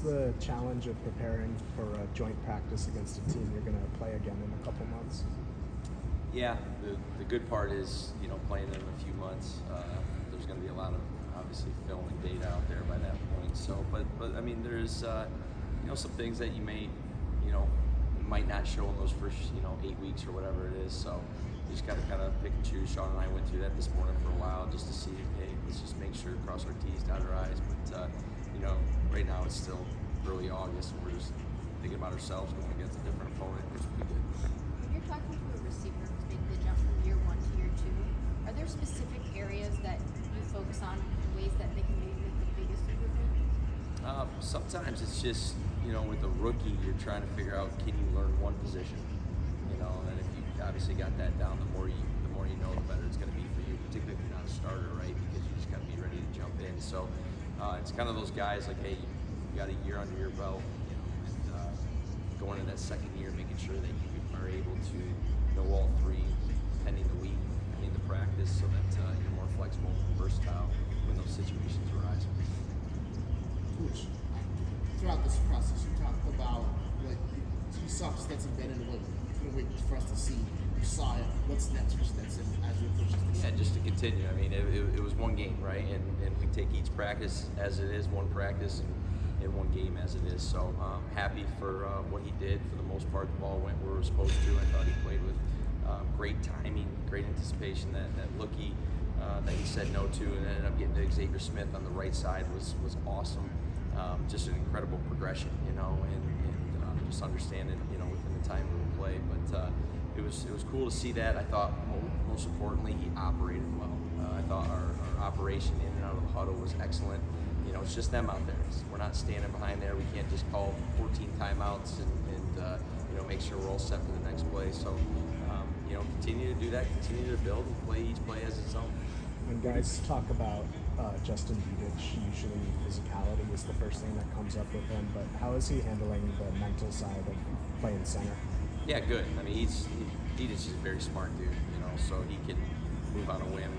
The challenge of preparing for a joint practice against a team you're going to play again in a couple months? Yeah, the good part is, playing in a few months, there's going to be a lot of, obviously, film and data out there by that point. So, but I mean, there's, some things that you might not show in those first, 8 weeks or whatever it is. So you just got to kind of pick and choose. Sean and I went through that this morning for a while just to see, hey, let's just make sure, cross our T's, dot our I's. But, right now it's still early August, and we're just thinking about ourselves going against a different opponent, which would be good. When you're talking to a receiver who's making the jump from year 1 to year 2, are there specific areas that you focus on in ways that they can maybe make the biggest improvement? Sometimes it's just, with a rookie, you're trying to figure out, can you learn one position? And if you obviously got that down, the more you know, the better it's going to be for you, particularly if you're not a starter, right? Because you just got to be ready to jump in. So it's kind of those guys like, hey, you got a year under your belt, and going into that second year, making sure that you are able to know all three, pending the week, pending the practice, so that you're more flexible and versatile when those situations arise. Coach, throughout this process, you talked about what you saw Stetson Bennett, what you couldn't wait for us to see. You saw it. What's next for Stetson as you approach this? Yeah, just to continue. I mean, it was one game, right? And we take each practice as it is, one practice, and one game as it is. So happy for what he did. For the most part, the ball went where it was supposed to. I thought he played with great timing, great anticipation. That lookie that he said no to and ended up getting to Xavier Smith on the right side was awesome. Just an incredible progression, and just understanding, within the time of the play. But it was cool to see that. I thought most importantly he operated well. I thought our operation in and out of the huddle was excellent. It's just them out there. We're not standing behind there. We can't just call 14 timeouts and make sure we're all set for the next play. So continue to do that, continue to build and play each play as its own. When guys talk about Justin Dedich, usually physicality is the first thing that comes up with him, but how is he handling the mental side of playing center? Yeah, good. I mean, Dedich is a very smart dude, so he can move on a whim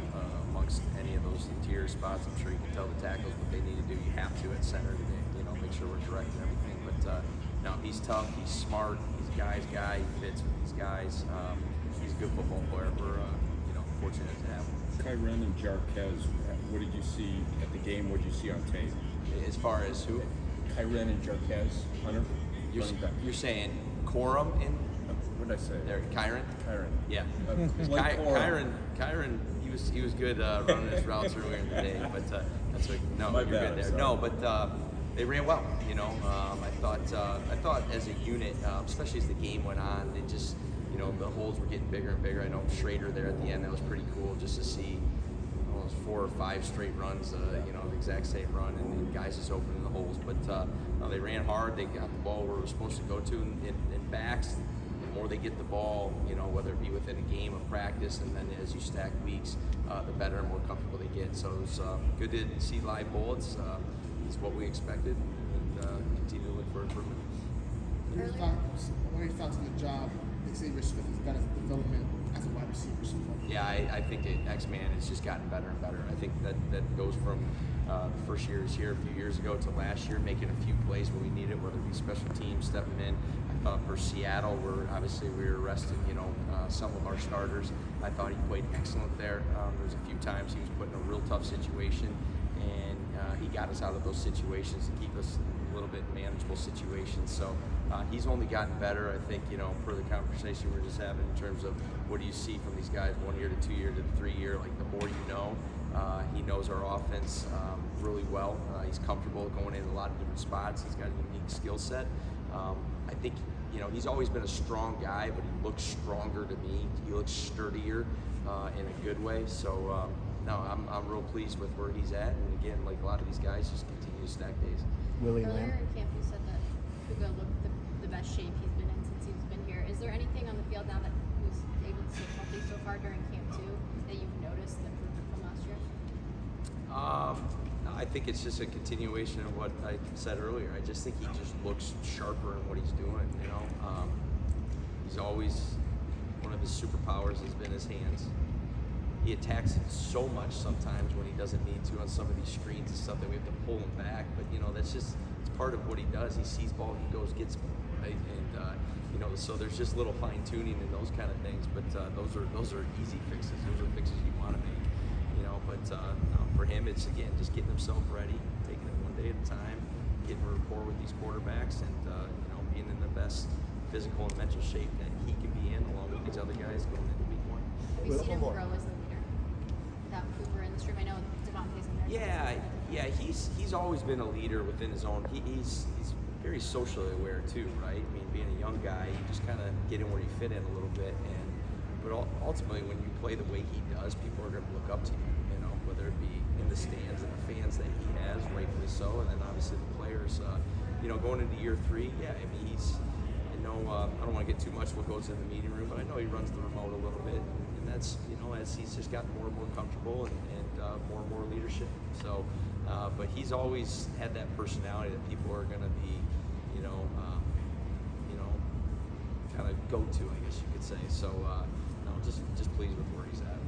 amongst any of those interior spots. I'm sure he can tell the tackles what they need to do. You have to at center today, make sure we're direct and everything. But no, he's tough, he's smart, he's a guy's guy, he fits with these guys. He's a good football player. We're fortunate to have him. Kyren and Jarquez, what did you see at the game? What did you see on tape? As far as who? Kyren and Jarquez, Hunter. You're saying Corum and what did I say? There, Kyren. Kyren. Yeah. Like Kyren. He was good running his routes earlier in the day, but that's what. No, My you're bad, good there. sorry. No, but they ran well. I thought as a unit, especially as the game went on, they just. The holes were getting bigger and bigger. I know Schrader there at the end, that was pretty cool just to see those 4 or 5 straight runs, the exact same run, and guys just opening the holes. But they ran hard, they got the ball where it was supposed to go to, and backs, the more they get the ball, whether it be within a game of practice, and then as you stack weeks, the better and more comfortable they get. So it was good to see live bullets. It's what we expected, and continue to look for improvement. What are your thoughts on the job Xavier Smith has done as a development as a wide receiver so far? Yeah, I think X-Man has just gotten better and better. I think that goes from the first year is here a few years ago to last year, making a few plays when we need it, whether it be special teams stepping in. I thought for Seattle, we were resting, some of our starters. I thought he played excellent there. There was a few times he was put in a real tough situation, and he got us out of those situations to keep us in a little bit manageable situations. So he's only gotten better, I think, per the conversation we're just having in terms of what do you see from these guys 1 year to 2 year to 3 year. Like, the more you know, he knows our offense really well. He's comfortable going in a lot of different spots. He's got a unique skill set. I think, he's always been a strong guy, but he looks stronger to me. He looks sturdier in a good way. So, no, I'm real pleased with where he's at. And again, like a lot of these guys, just continue to stack days. Willie Earlier Lamb. in camp, you said that Puga looked the best shape he's been in since he's been here. Is there anything on the field now that he was able to stay healthy so far during camp too that you've noticed the improvement from last year? I think it's just a continuation of what I said earlier. I just think he just looks sharper in what he's doing. He's always, one of his superpowers has been his hands. He attacks it so much sometimes when he doesn't need to on some of these screens and stuff that we have to pull him back. But that's just, it's part of what he does. He sees ball, he goes gets ball, right? And you know, so there's just little fine tuning and those kind of things. But those are easy fixes. Those are fixes you want to make. You know, but for him, it's again just getting himself ready, taking it one day at a time, getting a rapport with these quarterbacks, and you know, being in the best physical and mental shape that he can be in, along with these other guys going into week 1. Have you seen him grow as a leader without Cooper in this room? I know Devontae's in there. Yeah, he's always been a leader within his own. He's very socially aware too, right? I mean, being a young guy, you just kind of get in where you fit in a little bit, but ultimately, when you play the way he does, people are going to look up to you. You know, whether it be in the stands and the fans that he has, rightfully so, and then obviously the players. You know, going into year 3, yeah, I mean, I don't want to get too much what goes in the meeting room, but I know he runs the remote a little bit, and that's, you know, as he's just gotten more and more comfortable and more and more leadership. So, but he's always had that personality that people are going to be, you know, kind of go to, I guess you could say. So, no, just pleased with where he's at.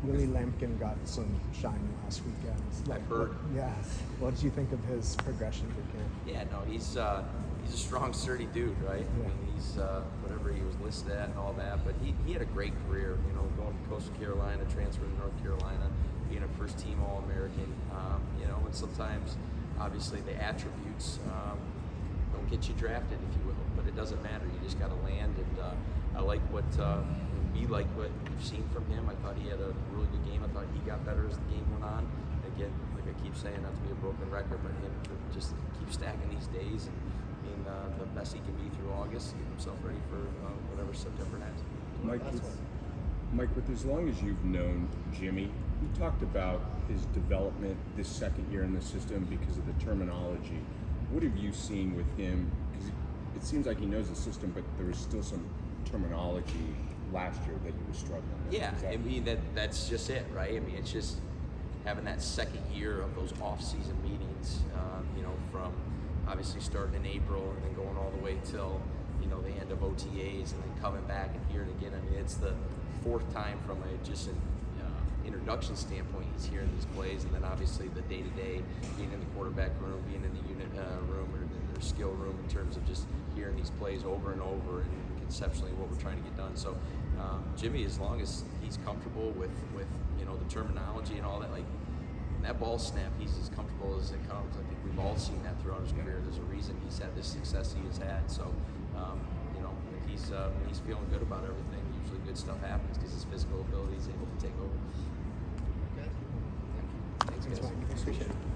Willie Lampkin got some shine last weekend. I've heard. Yeah. What did you think of his progression through camp? Yeah, no, he's a strong, sturdy dude, right? Yeah. I mean, he's whatever he was listed at and all that, but he had a great career, you know, going to Coastal Carolina, transferring to North Carolina, being a first-team All-American, you know, and sometimes, obviously, the attributes don't get you drafted, if you will, but it doesn't matter. You just got to land, and I like what we've seen from him. I thought he had a really good game. I thought he got better as the game went on. Again, like I keep saying, not to be a broken record, but him to just keep stacking these days and being the best he can be through August, get himself ready for whatever September has. Mike, with as long as you've known Jimmy, you talked about his development this second year in the system because of the terminology. What have you seen with him? Because it seems like he knows the system, but there was still some terminology last year that he was struggling with. Yeah, I mean, that's just it, right? I mean, it's just having that second year of those off-season meetings, you know, from obviously starting in April and then going all the way till, you know, the end of OTAs and then coming back and hearing again. I mean, it's the 4th time from an introduction standpoint he's hearing these plays, and then obviously the day-to-day, being in the quarterback room, being in the unit room or their skill room in terms of just hearing these plays over and over and conceptually what we're trying to get done. So Jimmy, as long as he's comfortable with you know, the terminology and all that, like that ball snap, he's as comfortable as it comes. I think we've all seen that throughout his career. There's a reason he's had this success he has had. So you know, when he's feeling good about everything, usually good stuff happens because his physical ability is able to take over. Okay. Thanks, guys. Thanks, Mike. Appreciate it.